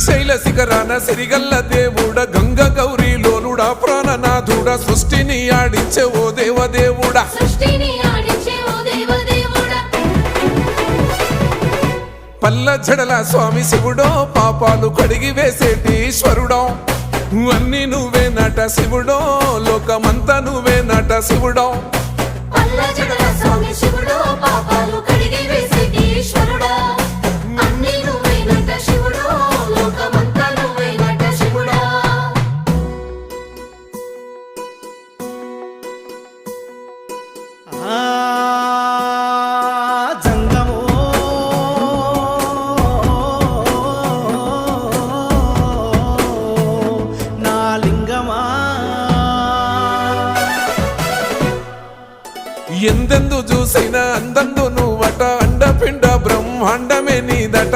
శ్రీశైల శిఖరాన సిరిగల్ల దేవుడ గంగ గౌరీ లోలుడా ప్రాణనాథుడ సృష్టిని ఆడించే ఓ దేవదేవుడా పల్ల జడల స్వామి శివుడో పాపాలు కడిగి వేసేటి ఈశ్వరుడో అన్ని నువ్వే నట శివుడో లోకమంతా నువ్వే నట శివుడో ఎందెందు చూసైనా అందందు నువ్వట అండపిండ బ్రహ్మాండమే నీదట